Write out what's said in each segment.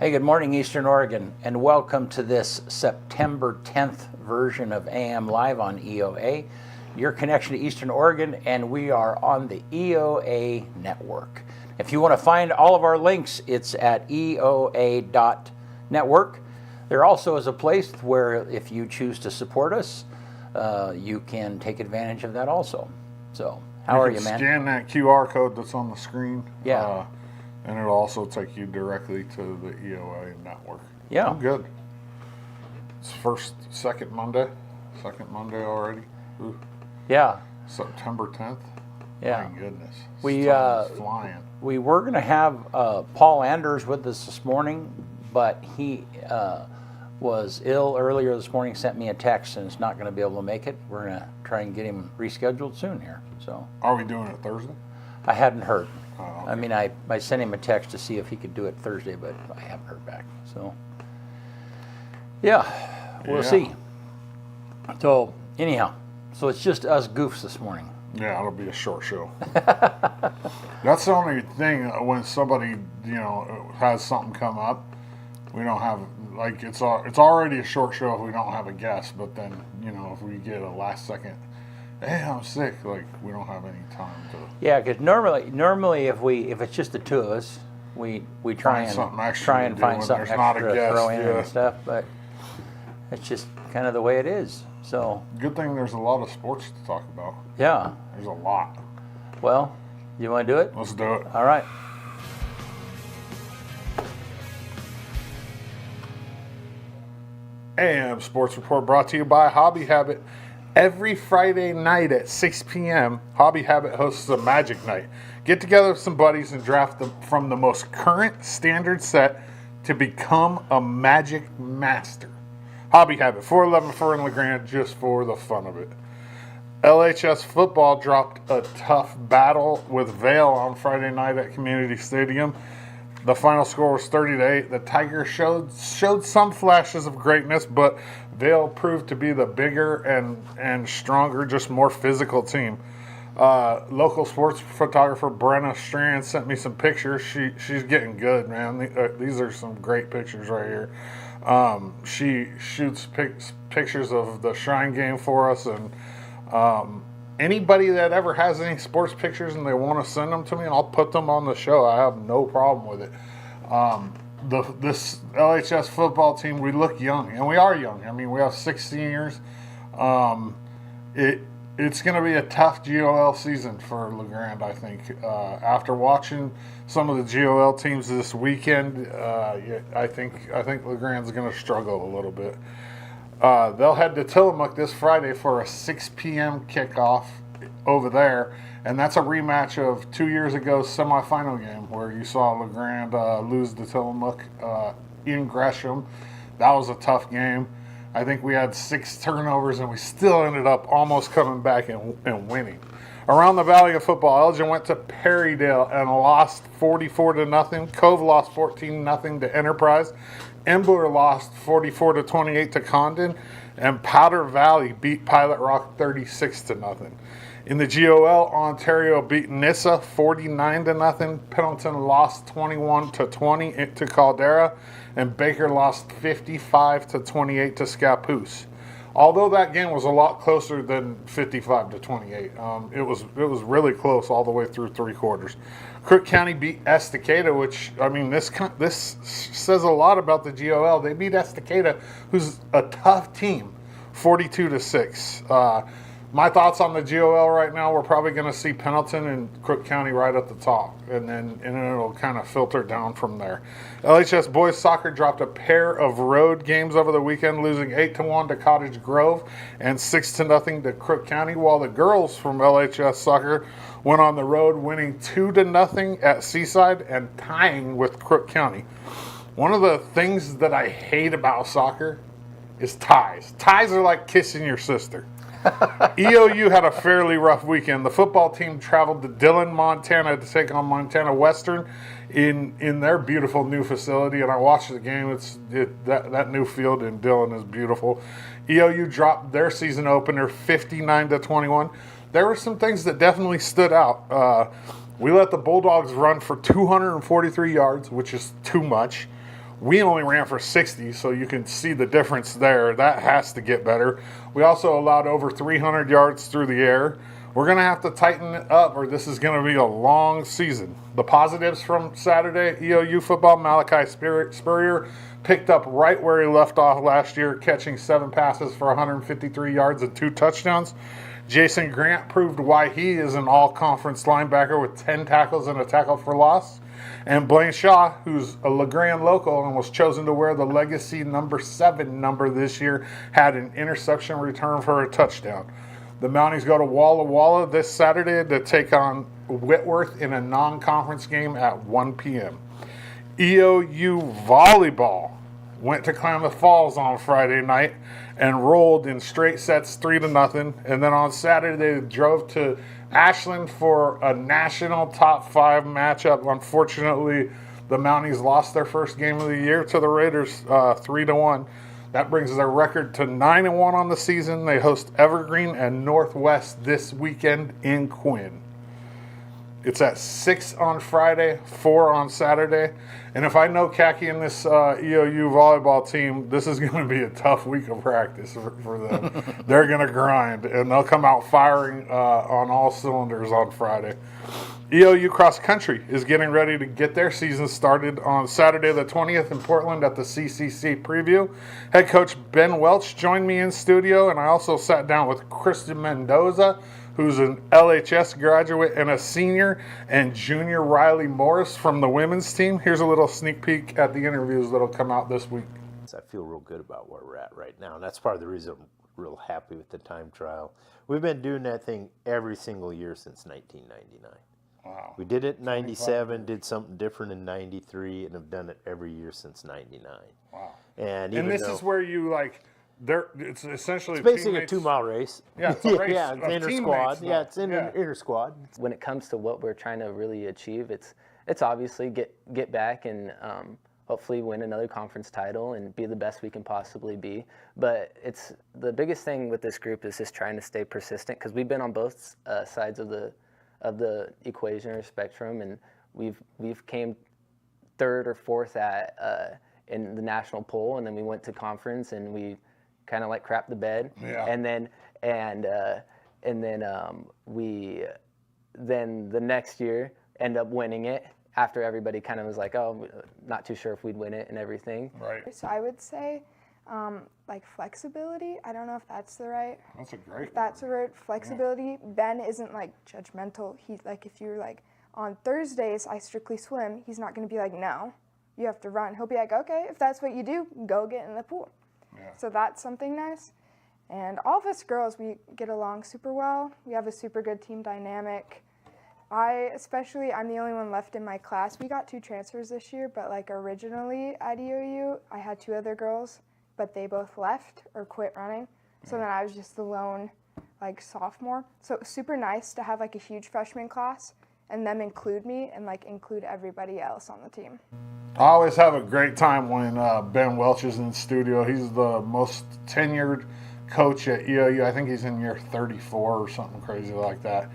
Hey, good morning, Eastern Oregon, and welcome to this September 10th version of AM Live on EOA, your connection to Eastern Oregon, and we are on the EOA network. If you want to find all of our links, it's at eoa.network. There also is a place where if you choose to support us, you can take advantage of that also. So, how are you, man? Scan that QR code that's on the screen. Yeah. And it'll also take you directly to the EOA network. Yeah. I'm good. It's second Monday already. Ooh. Yeah. September 10th. Yeah. My goodness. It's flying. We were going to have Paul Anders with us this morning, but he was ill earlier this morning, sent me a text, and is not going to be able to make it. We're going to try and get him rescheduled soon here. So. Are we doing it Thursday? I hadn't heard. Oh, okay. I mean, I sent him a text to see if he could do it Thursday, but I haven't heard back. So, yeah, we'll see. So, anyhow, so it's just us goofs this morning. Yeah, it'll be a short show. That's the only thing when somebody, has something come up. We don't have, it's already a short show if we don't have a guest, but then, if we get a last second, hey, I'm sick, we don't have any time to. Yeah, because normally if it's just the two of us, we try and find something extra to throw in and stuff, but it's just kind of the way it is. So good thing there's a lot of sports to talk about. Yeah, there's a lot. Well, you want to do it? Let's do it. All right. AM Sports Report brought to you by Hobby Habit. Every Friday night at 6 p.m., Hobby Habit hosts a Magic Night. Get together with some buddies and draft from the most current standard set to become a Magic Master. Hobby Habit, 411 in LeGrand, just for the fun of it. LHS football dropped a tough battle with Vail on Friday night at Community Stadium. The final score was 30-8. The Tigers showed some flashes of greatness, but Vail proved to be the bigger and stronger, just more physical team. Local sports photographer Brenna Strand sent me some pictures. She's getting good, man. These are some great pictures right here. She shoots pictures of the Shrine game for us, and anybody that ever has any sports pictures and they want to send them to me, and I'll put them on the show. I have no problem with it. This LHS football team, we look young, and we are young. I mean, we have 6 seniors. It's going to be a tough GOL season for LeGrand, I think. After watching some of the GOL teams this weekend, I think LeGrand's going to struggle a little bit. They'll head to Tillamook this Friday for a 6 p.m. kickoff over there, and that's a rematch of 2 years ago's semifinal game where you saw LeGrand lose to Tillamook in Gresham. That was a tough game. I think we had 6 turnovers, and we still ended up almost coming back and winning. Around the Valley of Football, Elgin went to Perrydale and lost 44-0. Cove lost 14-0 to Enterprise. Embler lost 44-28 to Condon, and Powder Valley beat Pilot Rock 36-0. In the GOL, Ontario beat Nissa 49-0. Pendleton lost 21-20 to Caldera, and Baker lost 55-28 to Scappoose. Although that game was a lot closer than 55-28, it was really close all the way through 3 quarters. Crook County beat Estacada, which, I mean, this says a lot about the GOL. They beat Estacada, who's a tough team, 42-6. My thoughts on the GOL right now, we're probably going to see Pendleton and Crook County right at the top, and then it'll kind of filter down from there. LHS boys soccer dropped a pair of road games over the weekend, losing 8-1 to Cottage Grove and 6-0 to Crook County, while the girls from LHS soccer went on the road, winning 2-0 at Seaside and tying with Crook County. One of the things that I hate about soccer is ties. Ties are like kissing your sister. EOU had a fairly rough weekend. The football team traveled to Dillon, Montana to take on Montana Western in their beautiful new facility, and I watched the game. That new field in Dillon is beautiful. EOU dropped their season opener 59-21. There were some things that definitely stood out. We let the Bulldogs run for 243 yards, which is too much. We only ran for 60, so you can see the difference there. That has to get better. We also allowed over 300 yards through the air. We're going to have to tighten it up, or this is going to be a long season. The positives from Saturday, EOU football, Malachi Spurrier picked up right where he left off last year, catching 7 passes for 153 yards and 2 touchdowns. Jason Grant proved why he is an all-conference linebacker with 10 tackles and a tackle for loss. And Blaine Shaw, who's a LeGrand local and was chosen to wear the legacy number 7 number this year, had an interception return for a touchdown. The Mounties go to Walla Walla this Saturday to take on Whitworth in a non-conference game at 1 p.m. EOU volleyball went to Klamath Falls on Friday night and rolled in straight sets 3-0. And then on Saturday, they drove to Ashland for a national top 5 matchup. Unfortunately, the Mounties lost their first game of the year to the Raiders 3-1. That brings their record to 9-1 on the season. They host Evergreen and Northwest this weekend in Quinn. It's at 6 on Friday, 4 on Saturday. And if I know Khaki and this EOU volleyball team, this is going to be a tough week of practice for them. They're going to grind, and they'll come out firing on all cylinders on Friday. EOU cross country is getting ready to get their season started on Saturday the 20th in Portland at the CCC preview. Head coach Ben Welch joined me in studio, and I also sat down with Kristen Mendoza, who's an LHS graduate and a senior, and junior Riley Morris from the women's team. Here's a little sneak peek at the interviews that'll come out this week. I feel real good about where we're at right now, and that's part of the reason I'm real happy with the time trial. We've been doing that thing every single year since 1999. Wow. We did it in 97, did something different in 93, and have done it every year since 99. Wow. And this is where you it's essentially basically a 2-mile race. Yeah, it's a race. Yeah, it's inter-squad. Yeah, it's inter-squad. When it comes to what we're trying to really achieve, it's obviously get back and hopefully win another conference title and be the best we can possibly be. But it's the biggest thing with this group is just trying to stay persistent, because we've been on both sides of the equation or spectrum, and we've came 3rd or 4th in the national poll, and then we went to conference and we kind of crapped the bed, and then we the next year end up winning it after everybody kind of was like, oh, not too sure if we'd win it and everything. Right. So I would say flexibility. I don't know if that's the right. That's a great. That's a word. Flexibility. Yeah. Ben isn't judgmental. He's if you're on Thursdays I strictly swim. He's not going to be no, you have to run. He'll be okay, if that's what you do, go get in the pool. Yeah. So that's something nice. And all of us girls, we get along super well. We have a super good team dynamic. I'm the only one left in my class. We got 2 transfers this year, but originally at EOU, I had 2 other girls, but they both left or quit running. So then I was just the lone sophomore. So it was super nice to have a huge freshman class and them include me and include everybody else on the team. I always have a great time when Ben Welch is in the studio. He's the most tenured coach at EOU. I think he's in year 34 or something crazy like that.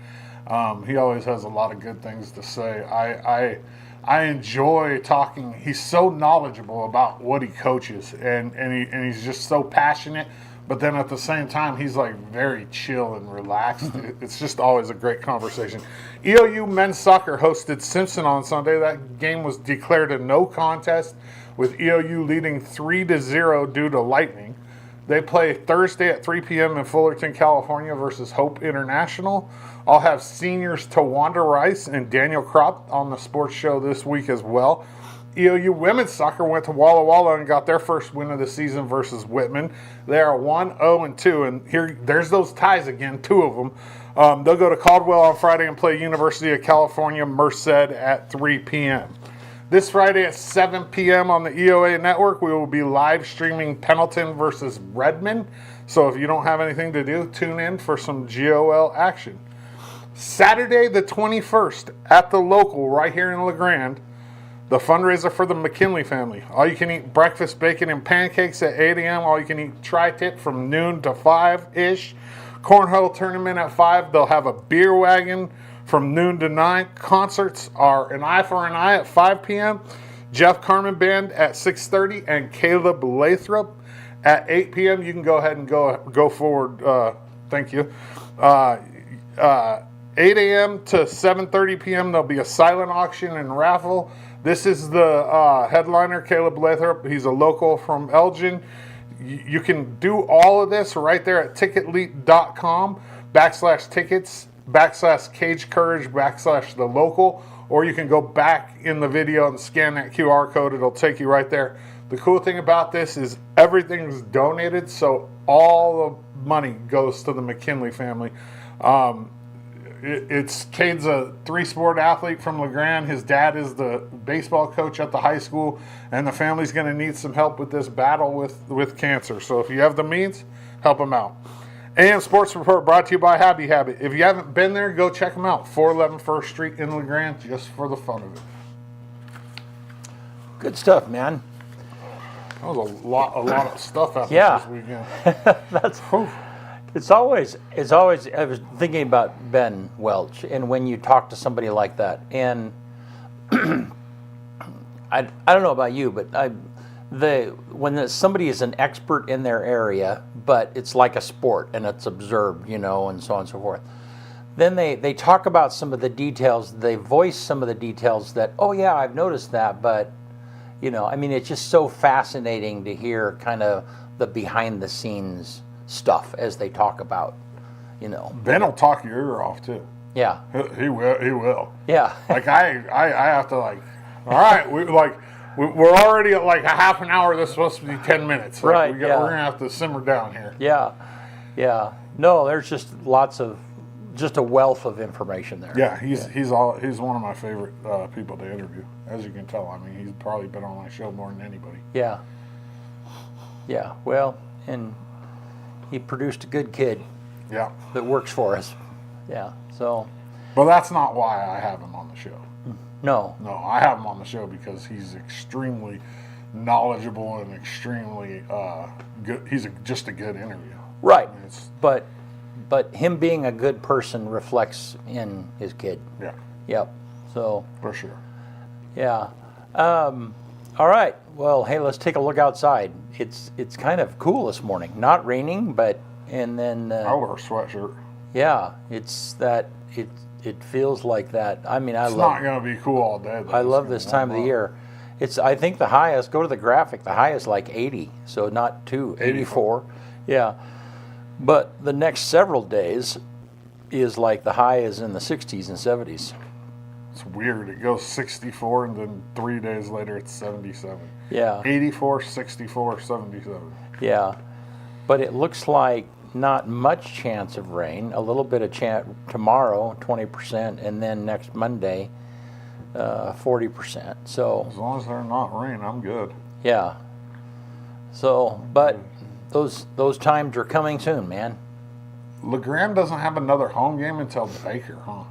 He always has a lot of good things to say. I enjoy talking. He's so knowledgeable about what he coaches, and he's just so passionate. But then at the same time, he's very chill and relaxed. It's just always a great conversation. EOU men's soccer hosted Simpson on Sunday. That game was declared a no contest, with EOU leading 3-0 due to lightning. They play Thursday at 3 p.m. in Fullerton, California versus Hope International. I'll have seniors Tawanda Rice and Daniel Kropp on the sports show this week as well. EOU women's soccer went to Walla Walla and got their first win of the season versus Whitman. They are 1-0-2, and there's those ties again, 2 of them. They'll go to Caldwell on Friday and play University of California Merced at 3 p.m. This Friday at 7 p.m. on the EOA network, we will be live streaming Pendleton versus Redmond. So if you don't have anything to do, tune in for some GOL action. Saturday the 21st at the local right here in LeGrand, the fundraiser for the McKinley family. All you can eat breakfast, bacon, and pancakes at 8 a.m. All you can eat tri-tip from noon to 5-ish. Cornhole tournament at 5. They'll have a beer wagon from noon to 9. Concerts are an eye for an eye at 5 p.m. Jeff Carmen Band at 6:30 and Caleb Lathrop at 8 p.m. You can go ahead and go forward. Thank you. 8 a.m. to 7:30 p.m. there'll be a silent auction and raffle. This is the headliner, Caleb Lathrop. He's a local from Elgin. You can do all of this right there at ticketleap.com/tickets/Cage Courage/the local, or you can go back in the video and scan that QR code. It'll take you right there. The cool thing about this is everything's donated, so all the money goes to the McKinley family. Cade's a 3-sport athlete from LeGrand. His dad is the baseball coach at the high school, and the family's going to need some help with this battle with cancer. So if you have the means, help them out. AM Sports Report brought to you by Happy Habit. If you haven't been there, go check them out. 411 First Street in LeGrand, just for the fun of it. Good stuff, man. That was a lot of stuff out Yeah. this weekend. It's always. I was thinking about Ben Welch, and when you talk to somebody like that, and I don't know about you, but when somebody is an expert in their area, but it's like a sport and it's observed, and so on and so forth. Then they talk about some of the details. They voice some of the details that, oh yeah, I've noticed that, but it's just so fascinating to hear kind of the behind the scenes stuff as they talk about, Ben will talk your ear off too. Yeah. He will. Yeah. Like I have to all right, we're already at like a half an hour. This is supposed to be 10 minutes. Right. We're gonna have to simmer down here. Yeah. No, there's just just a wealth of information there. Yeah, he's one of my favorite people to interview. As you can tell, I mean, he's probably been on my show more than anybody. Yeah. Well, and he produced a good kid. Yeah. That works for us. Yeah. So. But that's not why I have him on the show. No, I have him on the show because he's extremely knowledgeable and extremely good. He's just a good interview. Right. But him being a good person reflects in his kid. Yeah. Yep. So. For sure. Yeah. All right. Well, hey, let's take a look outside. It's kind of cool this morning. Not raining, and then. I wear a sweatshirt. Yeah, it's that. It feels like that. I mean, It's not going to be cool all day. I love this time of the year. I think the highest, go to the graphic, the high is like 80, so not 84. Yeah. But the next several days is like the high is in the 60s and 70s. It's weird. It goes 64 and then 3 days later it's 77. Yeah. 84, 64, 77. Yeah. But it looks like not much chance of rain, a little bit of chance tomorrow, 20%, and then next Monday, 40%. So as long as they're not rain, I'm good. Yeah. So, but those times are coming soon, man. LeGrand doesn't have another home game until Baker, huh?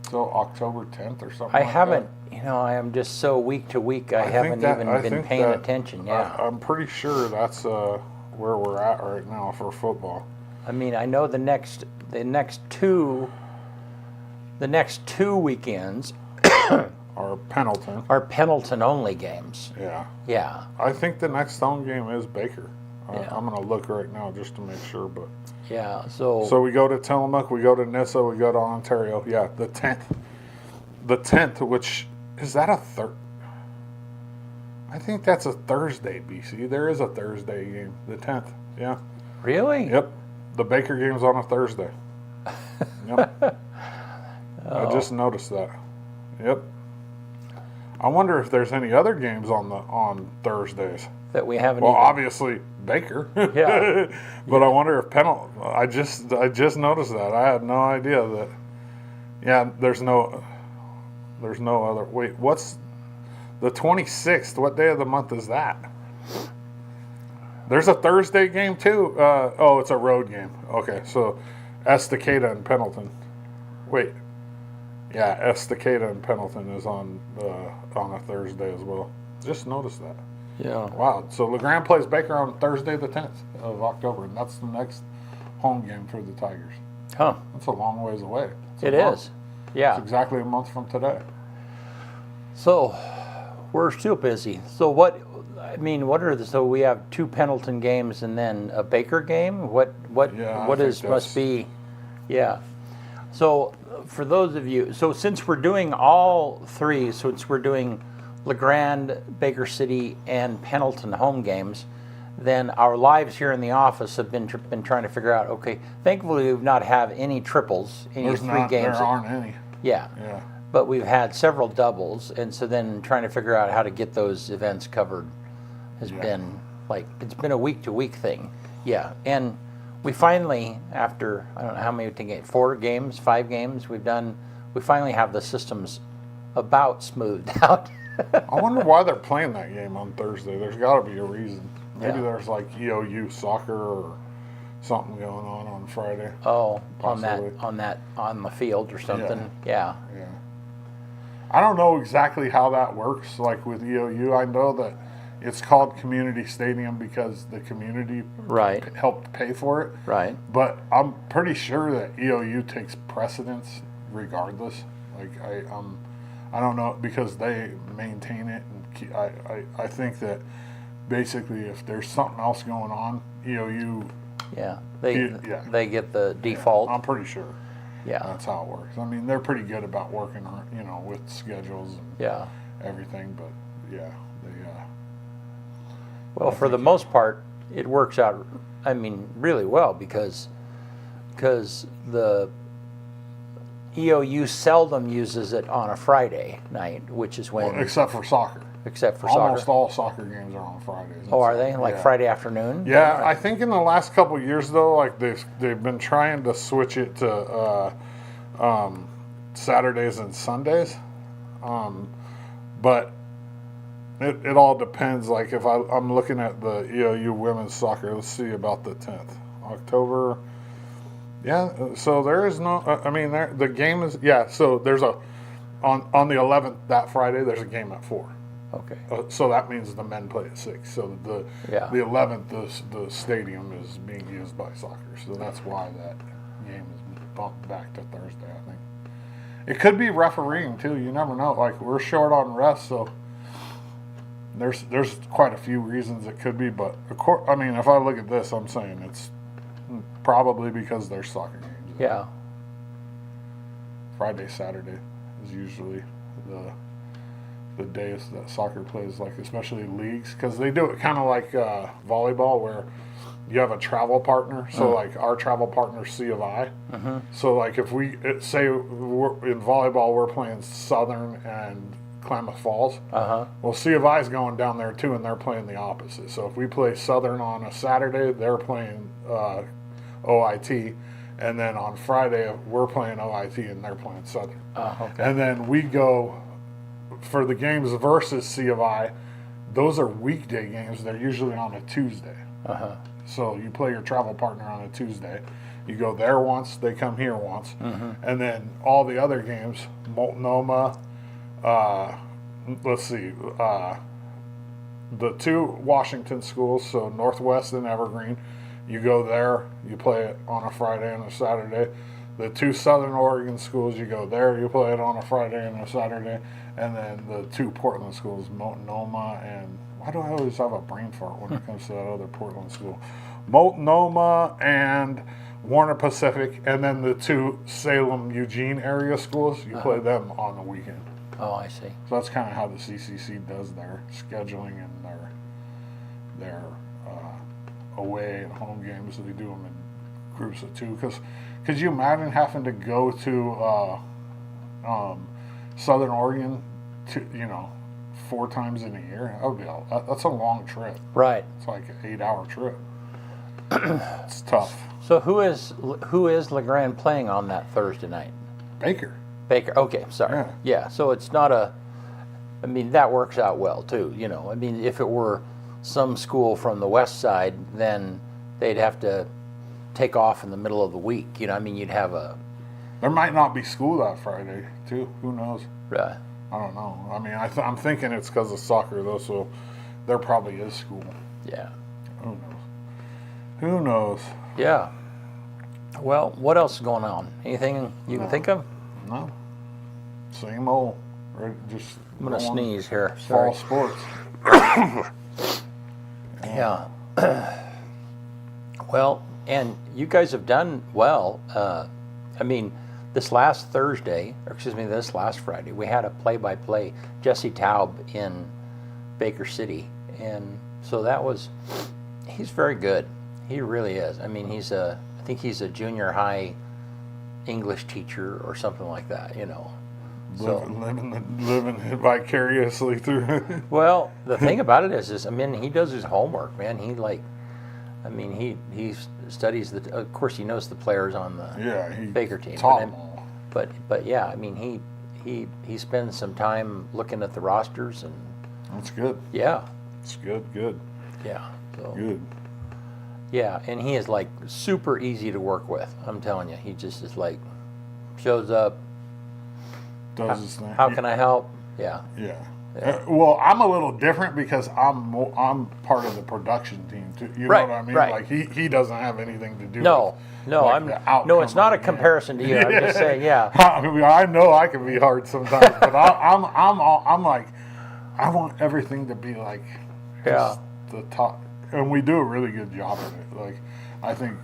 Till October 10th or something. I haven't. I am just so week to week. I haven't even been paying attention. Yeah. I'm pretty sure that's where we're at right now for football. I mean, I know the next two weekends are Pendleton only games. Yeah. Yeah. I think the next home game is Baker. Yeah. I'm gonna look right now just to make sure, but yeah. So we go to Tillamook, we go to Nissa, we go to Ontario. Yeah, the 10th. The 10th, which is that a I think that's a Thursday, BC. There is a Thursday game, the 10th. Yeah. Really? Yep. The Baker game's on a Thursday. Yep. I just noticed that. Yep. I wonder if there's any other games on Thursdays that we haven't. Well, obviously Baker. Yeah. But I wonder if I just noticed that. I had no idea that. Yeah. There's no other. Wait. What's the 26th? What day of the month is that? There's a Thursday game too. It's a road game. Okay, so Estacada and Pendleton. Wait, yeah, Estacada and Pendleton is on a Thursday as well. Just noticed that. Yeah. Wow. So LeGrand plays Baker on Thursday the 10th of October, and that's the next home game for the Tigers. Huh. That's a long ways away. It is. Yeah. It's exactly a month from today. So, We're still busy. So what are so we have 2 Pendleton games and then a Baker game? What Yeah, what I is think must be? Yeah. So for those of you, so since we're doing all 3, since we're doing LeGrand, Baker City, and Pendleton home games, then our lives here in the office have been trying to figure out. Okay, thankfully we've not have any triples, any There's 3 not, games. there aren't any. Yeah. Yeah. But we've had several doubles, and so then trying to figure out how to get those events covered has been it's been a week-to-week thing. Yeah, and we finally, after I don't know how many we can get, 4 games, 5 games we finally have the systems about smoothed out. I wonder why they're playing that game on Thursday. There's got to be a reason. Maybe Yeah. there's like EOU soccer or something going on Friday. Oh, Possibly. on the field or something. Yeah. Yeah. I don't know exactly how that works. Like with EOU, I know that it's called Community Stadium because the community Right. helped pay for it. Right. But I'm pretty sure that EOU takes precedence regardless. Like I don't know because they maintain it, and I think that basically if there's something else going on, EOU. Yeah. Yeah. They get the default. I'm pretty sure Yeah. that's how it works. I mean, they're pretty good about working, with schedules and Yeah. everything. But yeah, they. Well, for the most part, it works out. I mean, really well because the EOU seldom uses it on a Friday night, which is when Except for soccer. Almost soccer. all soccer games are on Fridays. Oh, are they like Yeah. Friday afternoon? Yeah, I think in the last couple of years though, like they've been trying to switch it to Saturdays and Sundays, but it all depends. Like if I'm looking at the EOU women's soccer, let's see about the 10th October. Yeah, so there is no. I mean, the game is So there's on the 11th that Friday. There's a game at 4. Okay. So that means the men play at 6. So the 11th, the stadium is being used by soccer. So that's why that game is bumped back to Thursday. I think it could be refereeing too. You never know. Like we're short on rest, so there's quite a few reasons it could be. But of course, I mean, if I look at this, I'm saying it's probably because there's soccer games. Yeah. Friday, Saturday is usually the days that soccer plays, like especially leagues, because they do it kind of like volleyball, where you have a travel partner. So like our travel partner, C of I. So like if we say in volleyball we're playing Southern and Klamath Falls. Well, C of I is going down there too, and they're playing the opposite. So if we play Southern on a Saturday, they're playing OIT, and then on Friday we're playing OIT and they're playing Southern. Okay. And then we go for the games versus C of I. Those are weekday games. They're usually on a Tuesday. So you play your travel partner on a Tuesday. You go there once, they come here once, and then all the other games, Multnomah, let's see, the 2 Washington schools, so Northwest and Evergreen, you go there, you play it on a Friday and a Saturday. The 2 Southern Oregon schools, you go there, you play it on a Friday and a Saturday. And then the 2 Portland schools, Multnomah and, why do I always have a brain fart when it comes to that other Portland school? Multnomah and Warner Pacific, and then the 2 Salem, Eugene area schools, you play them on the weekend. Oh, I see. So that's kind of how the CCC does their scheduling and their away and home games. They do them in groups of 2. Because could you imagine having to go to Southern Oregon to 4 times in a year? That would be that's a long trip. Right. It's like an 8-hour trip. It's tough. So who is LeGrand playing on that Thursday night? Baker. Baker. Okay, sorry. Yeah. So it's not I mean, that works out well too. I mean, if it were some school from the west side, then they'd have to take off in the middle of the week. I mean, you'd have There might not be school that Friday too. Who knows? Right. I don't know. I mean, I'm thinking it's because of soccer though, so there probably is school. Yeah. Who knows? Who knows? Yeah. Well, what else is going on? Anything you can think of? No. Same old. Just I'm gonna sneeze here. Fall Sorry. sports. Yeah. Well, and you guys have done well. I mean, this last Friday, we had a play-by-play Jesse Taub in Baker City, and so he's very good. He really is. I mean, I think he's a junior high English teacher or something like that, you know. So, living vicariously through it. well, the thing about it is, I mean, he does his homework, man. He studies of course, he knows the players on the Baker team. Taught them all. But yeah, I mean, he spends some time looking at the rosters, and That's good. yeah, It's good. yeah, so, Good. yeah, and he is like super easy to work with. I'm telling you, he just is like shows up. Does his thing. How can I help? Yeah. Yeah. Well, I'm a little different because I'm part of the production team too. You Right, know what I mean? right. Like he doesn't have anything to do. No, with, no, like, the outcome no. It's not a of the game. comparison to you. I'm just saying, yeah. I mean, I know I can be hard sometimes, but I'm like, I want everything to be like, just the top, and we do a really good job of it. Like, I think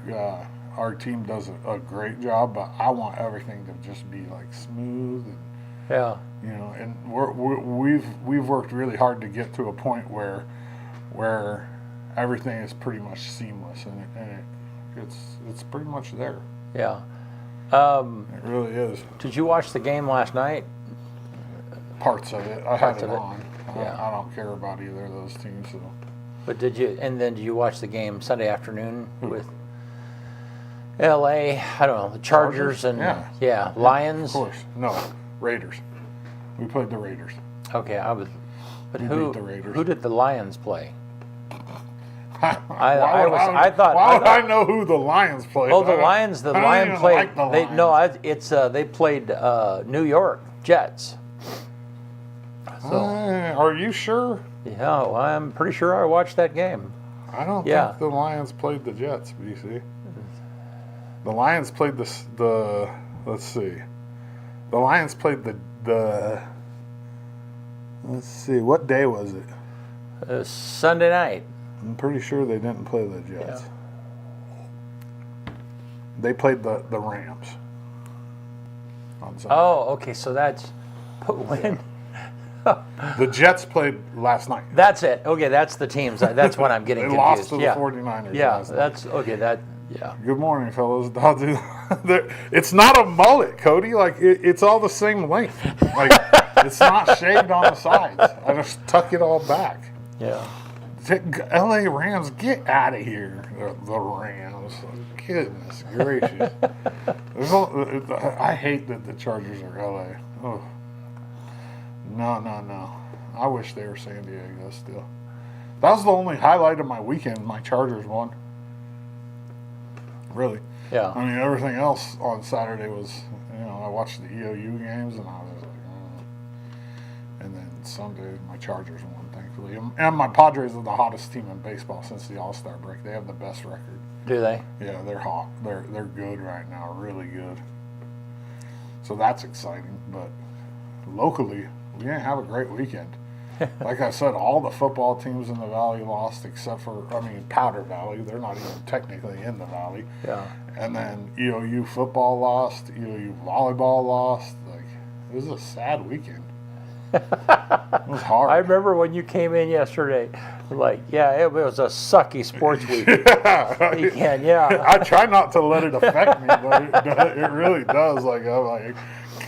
our team does a great job, but I want everything to just be like smooth and. Yeah. You know, and we've worked really hard to get to a point where everything is pretty much seamless, and it's pretty much there. Yeah. It really is. Did you watch the game last night? Parts of it. I Parts had it of it. on. Yeah. I don't care about either of those teams. So. But did you watch the game Sunday afternoon with LA? I don't know, the Chargers and Lions. Of course. No, Raiders. We played the Raiders. Okay, but We who beat the Raiders. who did the Lions play? Why would I know who the Lions played? Oh, the Lions played. Like the Lions. They played New York Jets. So Are you sure? yeah, well, I'm pretty sure I watched that game. I don't Yeah. think the Lions played the Jets, BC. The Lions played the let's see. The Lions played the let's see, what day was it? Sunday night. I'm pretty sure they didn't play the Jets. They played the Rams on Sunday. Oh, okay, so that's when. The Jets played last night. That's it. Okay, that's the teams. That's when I'm getting They confused. lost to the 49ers Yeah, last night. that's okay. Yeah. Good morning, fellas. It's not a mullet, Cody. Like it's all the same length. Like it's not shaved on the sides. I just tuck it all back. Yeah. LA Rams, get out of here. The Rams. Goodness gracious. I hate that the Chargers are LA. Oh. No. I wish they were San Diego still. That was the only highlight of my weekend. My Chargers won. Really. Yeah. I mean, everything else on Saturday was, I watched the EOU games and I was like, And then Sunday, my Chargers won, thankfully. And my Padres are the hottest team in baseball since the All-Star break. They have the best record. Do they? Yeah, they're hot. They're good right now, really good. So that's exciting. But locally, we didn't have a great weekend. Like I said, all the football teams in the Valley lost except for, Powder Valley. They're not even technically in the Valley. Yeah. And then EOU football lost. EOU volleyball lost. Like, it was a sad weekend. It was hard. I remember when you came in yesterday, it was a sucky sports week. Weekend, yeah. I try not to let it affect me, but it really does. Like, I'm like,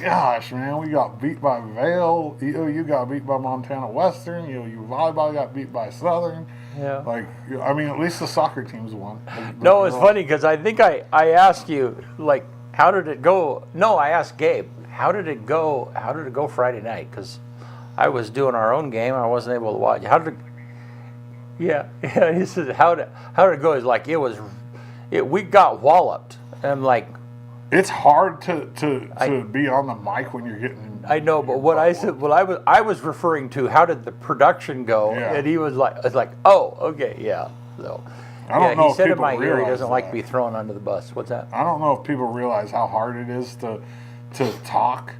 gosh, man, we got beat by Vail. EOU got beat by Montana Western. EOU volleyball got beat by Southern. Yeah. Like, at least the soccer teams won. No, it's funny because I think I asked you, how did it go? No, I asked Gabe, how did it go Friday night? Because I was doing our own game. I wasn't able to watch. Yeah. He said, how did it go? He's like, we got walloped. And I'm like, it's hard to be on the mic when you're getting. I know, but what I said, I was referring to how did the production go, and he was like, oh, okay, yeah. So, I don't know he if said in people my ear he realize doesn't like to that. be thrown under the bus. What's that? I don't know if people realize how hard it is to talk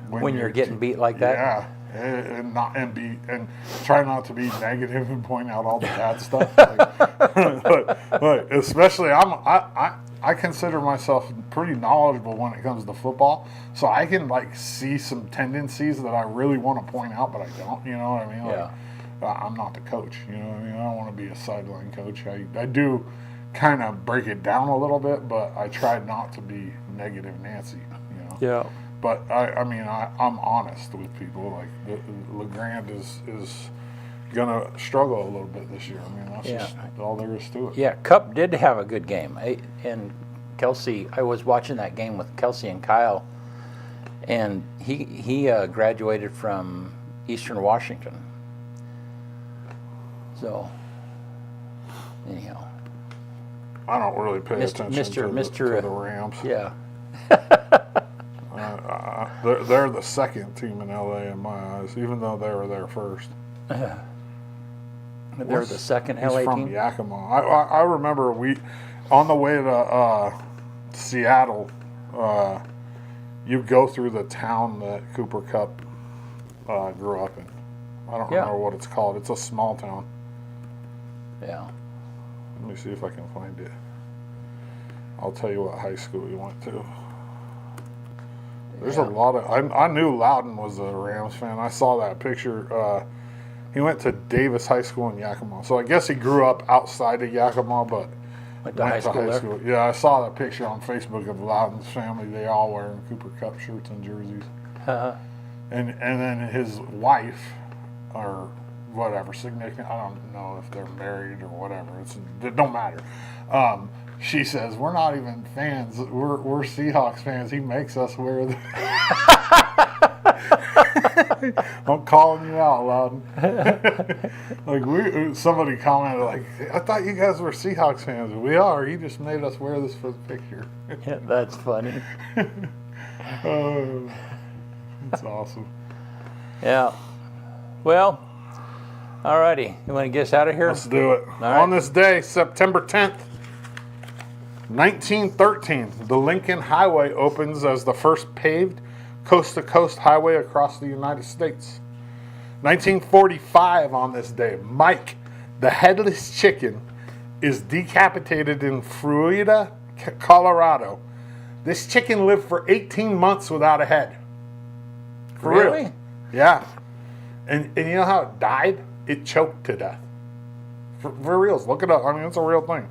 when you're getting beat like that. Yeah. And try not to be negative and point out all the bad stuff. But especially I consider myself pretty knowledgeable when it comes to football, so I can like see some tendencies that I really want to point out, but I don't. You know what I mean? Like, I'm not the coach. You know what I mean? I don't want to be a sideline coach. I do kind of break it down a little bit, but I try not to be negative Nancy. You know? Yeah. But I'm honest with people. Like LeGrand is gonna struggle a little bit this year. I mean, that's just all there is to it. Yeah, Cup did have a good game, and Kelsey. I was watching that game with Kelsey and Kyle, and he graduated from Eastern Washington. So anyhow, I don't really pay attention to the Rams. Yeah. They're the second team in LA in my eyes, even though they were there first. They're the second He's LA from team? Yakima. I remember on the way to Seattle, you go through the town that Cooper Kupp grew up in. I don't remember what it's called. It's a small town. Yeah. Let me see if I can find it. I'll tell you what high school he went to. There's a lot of... I knew Loudon was a Rams fan. I saw that picture. He went to Davis High School in Yakima. So I guess he grew up outside of Yakima, but went to high school. Yeah, I saw that picture on Facebook of Loudon's family. They all wearing Cooper Kupp shirts and jerseys. And then his wife, or whatever, significant... I don't know if they're married or whatever. It don't matter. She says, we're not even fans. We're Seahawks fans. He makes us wear the... I'm calling you out, Loudon. Like somebody commented, like, I thought you guys were Seahawks fans. We are. He just made us wear this for the picture. Yeah, that's funny. Oh, that's awesome. Yeah. Well, alrighty. You want to get us out of here? Let's do it. right. On this day, September 10th, 1913, the Lincoln Highway opens as the first paved coast-to-coast highway across the United States. 1945, on this day, Mike, the headless chicken, is decapitated in Fruita, Colorado. This chicken lived for 18 months without a head. For Really? real. Yeah. And you know how it died? It choked to death. For reals. Look it up. I mean, it's a real thing.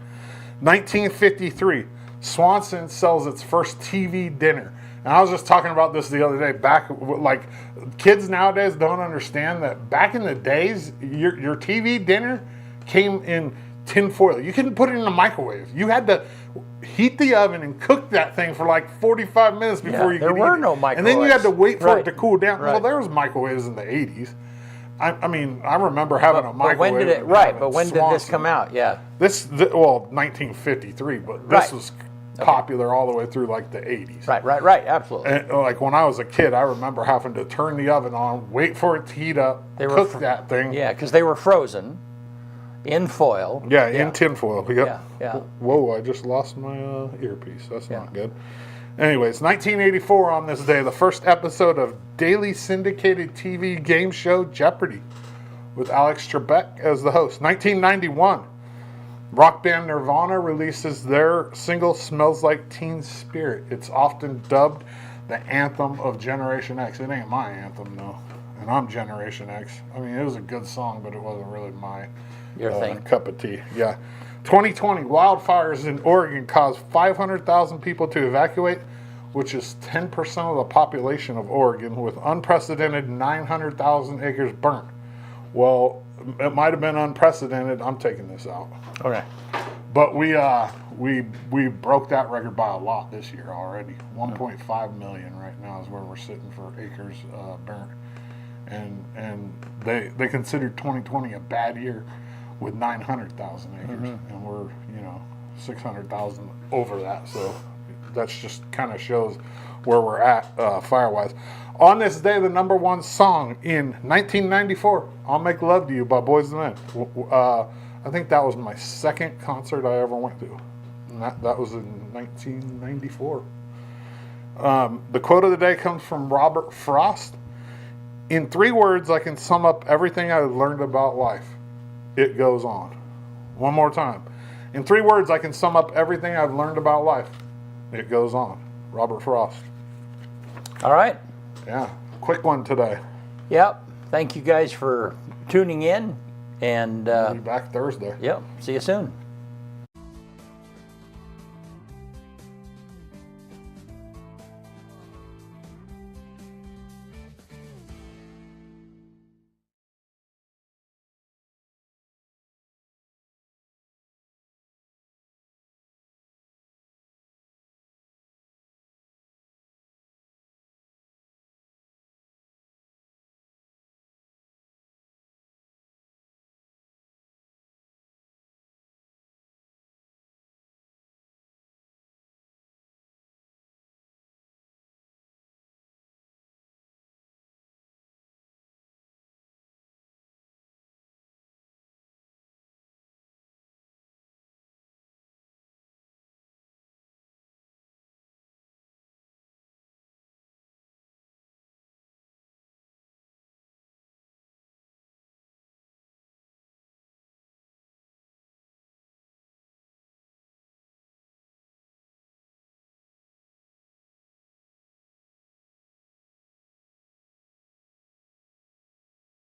1953, Swanson sells its first TV dinner. And I was just talking about this the other day. Like, kids nowadays don't understand that back in the days, your TV dinner came in tin foil. You couldn't put it in the microwave. You had to heat the oven and cook that thing for like 45 minutes before you could eat it. There were no microwaves. And then you had to wait for it to cool down. Right. Well, there was microwaves in the 80s. I mean, I remember having a microwave. But when did it? Right, but when did this come out? Yeah. Well, 1953, but this was popular all the way through like the 80s. Right, absolutely. And like when I was a kid, I remember having to turn the oven on, wait for it to heat up, cook that thing. Yeah, because they were frozen in foil. Yeah, in tin foil. Yep. Yeah. Whoa, I just lost my earpiece. That's not good. Anyways, 1984 on this day, the first episode of daily syndicated TV game show Jeopardy with Alex Trebek as the host. 1991, rock band Nirvana releases their single Smells Like Teen Spirit. It's often dubbed the anthem of Generation X. It ain't my anthem, though. And I'm Generation X. I mean, it was a good song, but it wasn't really my cup of tea. Yeah. 2020, wildfires in Oregon caused 500,000 people to evacuate, which is 10% of the population of Oregon, with unprecedented 900,000 acres burnt. Well, it might have been unprecedented. I'm taking this out. Okay. But we broke that record by a lot this year already. 1.5 million right now is where we're sitting for acres burnt, and they considered 2020 a bad year with 900,000 acres, and we're 600,000 over that. So that's just kind of shows where we're at fire-wise. On this day, the number one song in 1994, "I'll Make Love to You" by Boyz II Men. I think that was my second concert I ever went to. And that was in 1994. The quote of the day comes from Robert Frost. In 3 words, I can sum up everything I've learned about life. It goes on. One more time. In 3 words, I can sum up everything I've learned about life. It goes on. Robert Frost. All right. Yeah, quick one today. Yep. Thank you guys for tuning in. And Be back Thursday. yep. See you soon.